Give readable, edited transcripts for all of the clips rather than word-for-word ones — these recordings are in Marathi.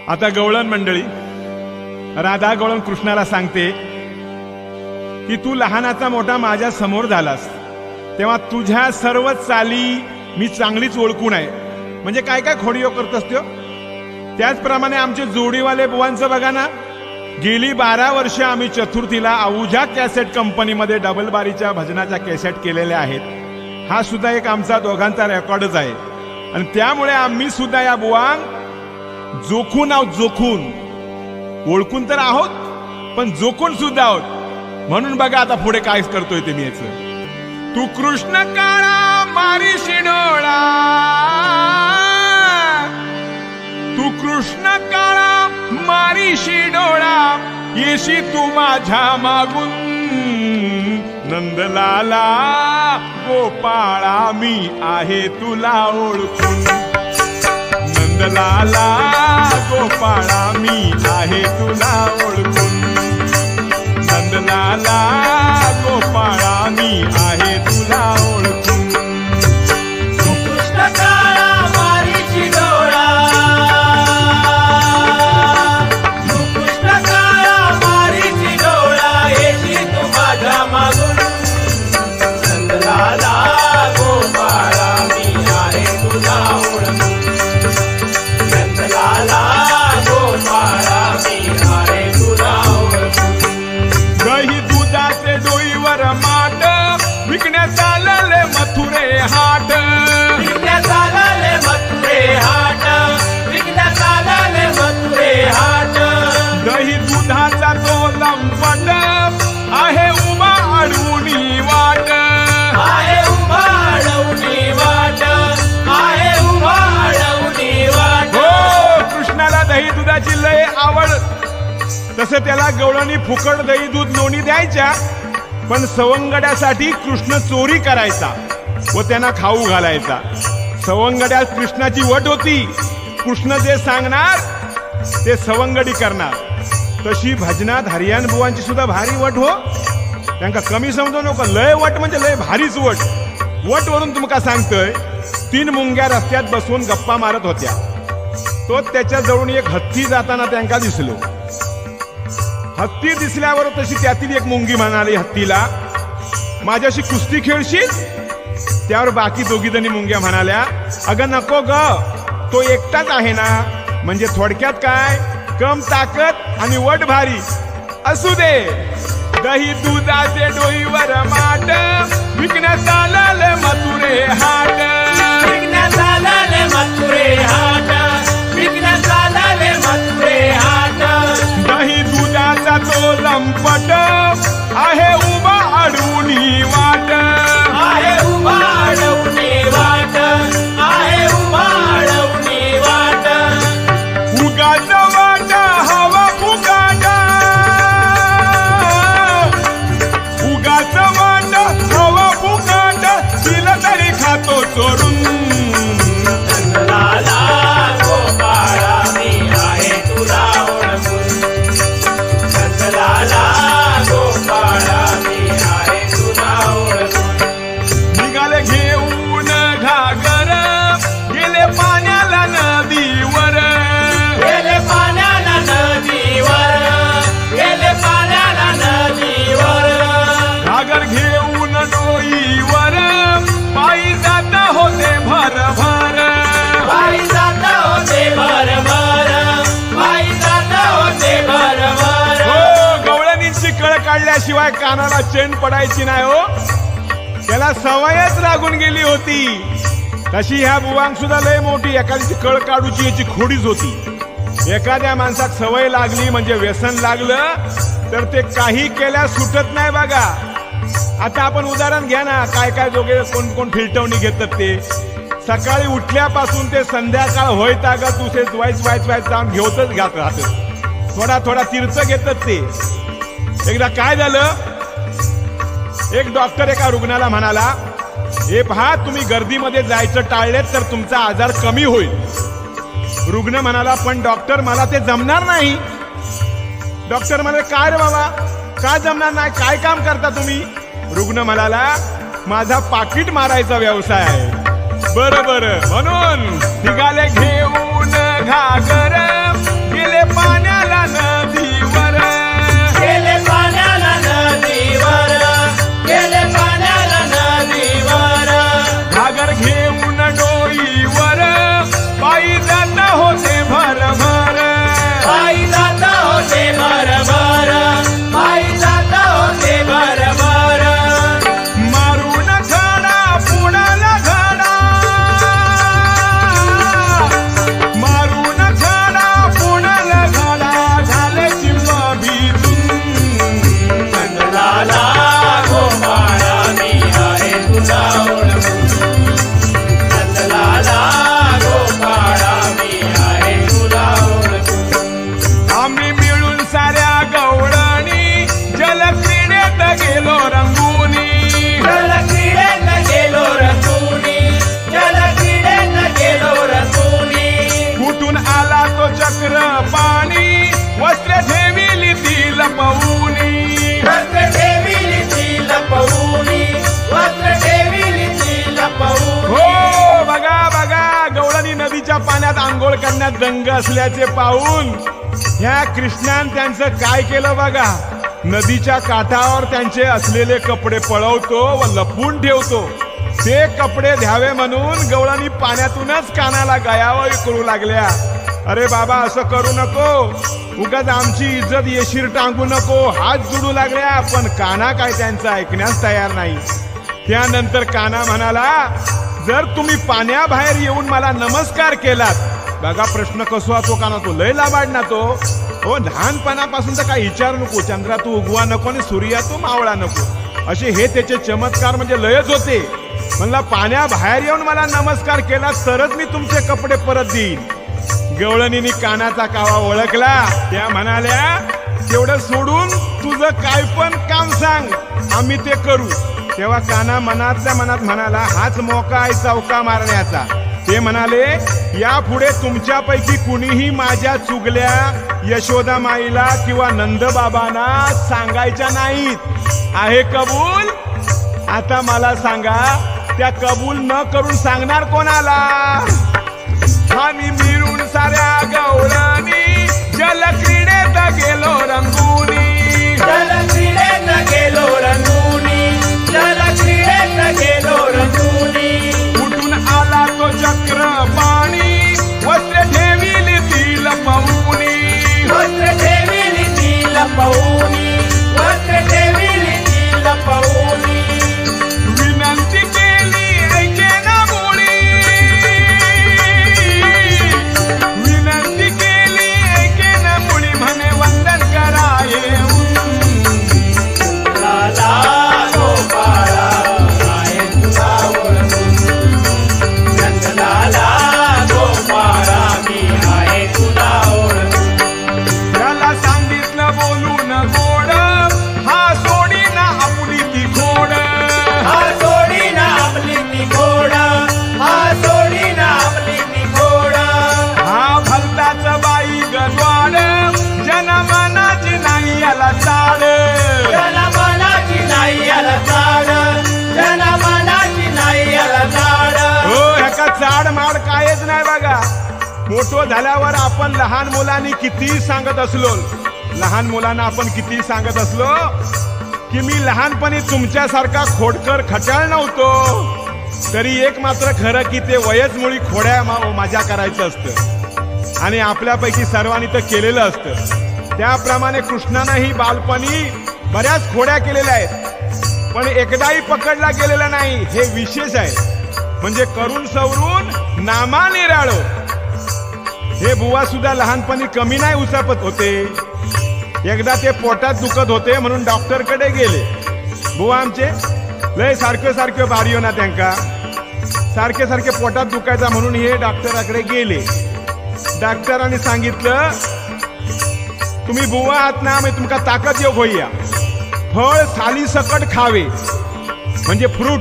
आता गवळण मंडळी, राधा गवळण कृष्णाला सांगते की तू लहानाचा मोठा माझ्या समोर झालास तेव्हा तुझ्या सर्व चाली मी चांगलीच ओळखून आहे. म्हणजे काय काय खोडीओ करत असतो. त्याचप्रमाणे आमचे जोडीवाले बुवांचं बघा ना, गेली 12 वर्ष आम्ही चतुर्थीला अहुजा कॅसेट कंपनीमध्ये डबल बारीच्या भजनाच्या कॅसेट केलेल्या आहेत. हा सुद्धा एक आमचा दोघांचा रेकॉर्डच आहे. आणि त्यामुळे आम्ही सुद्धा या बुवांग जोखून आहोत. जोखून ओळखून तर आहोत पण जोखून सुद्धा आहोत. म्हणून बघा आता पुढे काय करतोय ते मी याचं. तू कृष्ण काळा मारी शिडोळा, तू कृष्ण काळा मारी शिडोळा, येशी तू माझ्या मागून नंदलाला गोपाळा मी आहे तुला ओळखून. नंदलाला गोपाळा मी आहे तुला ओळखून. नंदलाला गोपाळा मी आहे तुला ओळखून. तू कृष्ण काळा मारीची डोळा, तू कृष्ण काळा मारीची डोळा, येशी तू माझ्या मागून. नंदलाला गोपाळा मी आहे तुला ओळखून. नंदलाला गोपाळा मी आहे तुला ओळखून. दही दुधाचे डोईवर माट, विकण्यात आलेले मथुरे हाट. विकण्यात आलेले मथुरे हाट, विकण्यात आलेले मथुरे हाट. दही दुधाचा तो लंपट आहे उभा अडवूनी वाट. आहे उभा अडवणी वाट, आहे उभा अडवणी वाट. हो, कृष्णाला दही दुधाची लय आवड. तसं त्याला गवळणी फुकट दही दूध लोणी द्यायच्या, पण सवंगड्यासाठी कृष्ण चोरी करायचा व त्यांना खाऊ घालायचा. सवंगड्यात कृष्णाची वट होती. कृष्ण जे सांगणार ते सवंगडी करणार. तशी भजनात हरियान बुवांची सुद्धा भारी वट हो. त्यांना कमी समजू नको. लय वट म्हणजे लय भारीच वट. वट वरून तुमका सांगतोय, 3 मुंग्या रस्त्यात बसून गप्पा मारत होत्या. तो त्याच्या जवळून एक हत्ती जाताना त्यांना दिसलो. हत्ती दिसल्यावर तशी त्यातील एक मुंगी म्हणाली हत्तीला, माझ्याशी कुस्ती खेळशील. त्यावर बाकी दोघी जणी मुंग्या म्हणाल्या, अगं नको ग, तो एकटाच आहे ना. म्हणजे थोडक्यात काय, कम ताकद आणि वट भारी. असू दे. दही दुधाचे डोईवर माट, विकण्यात आलेले मथुरे हाट. विकण्यात आलेले मथुरे हाट, विकण्यात आलेले मथुरे हाट. दही दुधाचा तो लंपट आहे उभा अडवूनी वाट. आहे उभा अडवणी वाट, आहे उभा अडवणी वाट. उगाच वाट हवा फुकाट, उगाच वाट हवा फुकाट, तिला तरी खातो चोरून. नंदलाला गोपाळा मी आहे तुला ओळखून. नंदलाला गोपाळा मी आहे तुला ओळखून. निघाले घेऊन घागर, गेले पाण्याला नदीवर. गेले पाण्याला नदीवर, गेले पाण्याला नदीवर. घागर घेऊन डोईवर, पायी जात होते भरभर. पायी जात होते भरभर, पायी जात होते भरभर. हो, गवळणींची कळ काढल्याशिवाय कानाला चेन पडायची नाही हो. त्याला सवयच लागून गेली होती. तशी ह्या बुवांग सुद्धा लय मोठी एखाद्याची कळ काढूची याची खोडीच होती. एखाद्या माणसात सवय लागली म्हणजे व्यसन लागलं तर ते काही केल्या सुटत नाही बघा. आता आपण उदाहरण घ्या ना, काय काय दोघे कोण कोण फिरटवणी घेतात ते. सकाळी उठल्यापासून ते संध्याकाळ होईता का तुझे वाईच वाईच वाईच जाऊन घेतच घात राहतात. थोडा थोडा तीर्थ घेतात ते. एकदा काय झालं, एक डॉक्टर एका रुग्णाला म्हणाला, हे पहा, तुम्ही गर्दीमध्ये जायचं टाळलेत तर तुमचा आजार कमी होईल. रुग्ण म्हणाला, पण डॉक्टर मला ते जमणार नाही. डॉक्टर म्हणाले, काय रे बाबा, काय जमणार नाही, काय काम करता तुम्ही. रुग्ण म्हणाला, माझा पाकिट मारायचा व्यवसाय आहे. बरं बरं म्हणून निघाले घेऊन घागर, पाणी वस्त्र ठेविली ती लपवूनी वस्त्र ठेविली ती लपवूनी वस्त्र ठेविली ती लपवूनी हो बघा बघा गवळणी नदीच्या पाण्यात आंघोळ करण्यात दंग असल्याचे पाहून ह्या कृष्णान त्यांचं काय केलं बघा नदीच्या काठावर त्यांचे असलेले कपडे पळवतो व लपवून ठेवतो ते कपडे द्यावे म्हणून गवळणी पाण्यातूनच कानाला गयावळ करू लागल्या अरे बाबा असं करू नको उगाच आमची इज्जत येशीर टांगू नको हात जोडू लागल्या पण काना काय त्यांचं ऐकण्यास तयार नाही त्यानंतर काना म्हणाला जर तुम्ही पाण्याबाहेर येऊन मला नमस्कार केलात बघा प्रश्न कसवा तो काना तो लय लाबाड ना तो हो लहानपणापासून तर काही विचार नको चंद्रा तू उगवा नको आणि सूर्या तू मावळा नको असे हे त्याचे चमत्कार म्हणजे लयच होते म्हणला पाण्याबाहेर येऊन मला नमस्कार केला तरच मी तुमचे कपडे परत देईन गवळणीने कानाचा कावा ओळखला त्या म्हणाल्या तेवढं सोडून तुझं काय पण काम सांग आम्ही ते करू तेव्हा काना मनातल्या मनात म्हणाला हाच मोका आहे चौका मारण्याचा ते म्हणाले यापुढे तुमच्यापैकी कुणीही माझ्या चुगल्या यशोदा माईला किंवा नंदबाबांना सांगायच्या नाहीत आहे कबूल आता मला सांगा त्या कबूल न करून सांगणार कोणाला आम्ही मिळून साऱ्या गवळणी जलक्रीडेत गेलो रंगुनी जलक्रीडेत गेलो रंगुनी जलक्रीडेत गेलो रंगुनी उठून आला तो चक्र पाणी वस्त्र ठेविली ती लपवूनी वस्त्र ठेविली ती लपवूनी वस्त्र ठेविली ती लपवूनी विनंती केली ऐके ना मुळी विनंती केली ऐके ना मुळी म्हणे वंदन कराये लाला गोपाळा आहे तुला ओळखून नंदलाला गोपाळा मी आहे तुला ओळखून त्याला सांगितलं बोलून गोड हा सोडी ना आपली ती खोड हा सोडी ना आपली ती घोड हा सोडी ना आपली ती घोड हा भलताच बाई गद्वाड जनमनाची नाही याला चाड जनमनाची नाही याला चाड जनमनाची नाही याला चाड हो ह्याका चाड माड कायच नाही बघा मोठो झाल्यावर आपण लहान मुलांनी किती सांगत असलो लहान मुलांना आपण किती सांगत असलो की मी लहानपणी तुमच्यासारखा खोडकर खट्याळ नव्हतो तरी एक मात्र खरं की ते वयच मुळी खोड्या मजा करायचं असतं आणि आपल्यापैकी सर्वांनी तर केलेलं असतं त्याप्रमाणे कृष्णानंही बालपणी बऱ्याच खोड्या केलेल्या आहेत पण एकदाही पकडला गेलेला नाही हे विशेष आहे म्हणजे करून सवरून नामा निराळो हे बुवा सुद्धा लहानपणी कमी नाही उचापत होते एकदा ते पोटात दुखत होते म्हणून डॉक्टर कडे गेले बुवा आमचे लय सारखे सारखे बारियो ना त्यांका सारखे सारखे पोटात दुखायचा म्हणून हे डॉक्टराकडे गेले डॉक्टरांनी सांगितलं तुम्ही बुवा आहात ना मी तुमका ताकद योग होईया फळ साली सकट खावे म्हणजे फ्रूट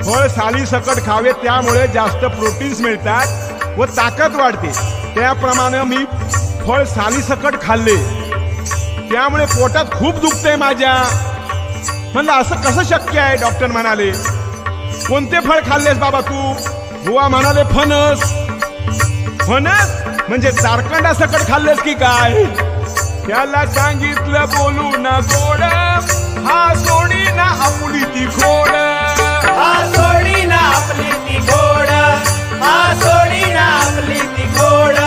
फळ साली सकट खावे त्यामुळे जास्त प्रोटीन्स मिळतात व ताकद वाढते त्याप्रमाणे मी फळ साली सकट खाल्ले त्यामुळे पोटात खूप दुखतंय माझ्या म्हणलं असं कसं शक्य आहे डॉक्टर म्हणाले कोणते फळ खाल्लेस बाबा तू बुवा म्हणाले फणस फणस म्हणजे चारकंडा सकट खाल्लेस की काय त्याला सांगितलं बोलू ना गोड हा सोडी ना आपली ती खोड हा सोडी ना आपली ती घोड हा सोडी ना आपली ती घोड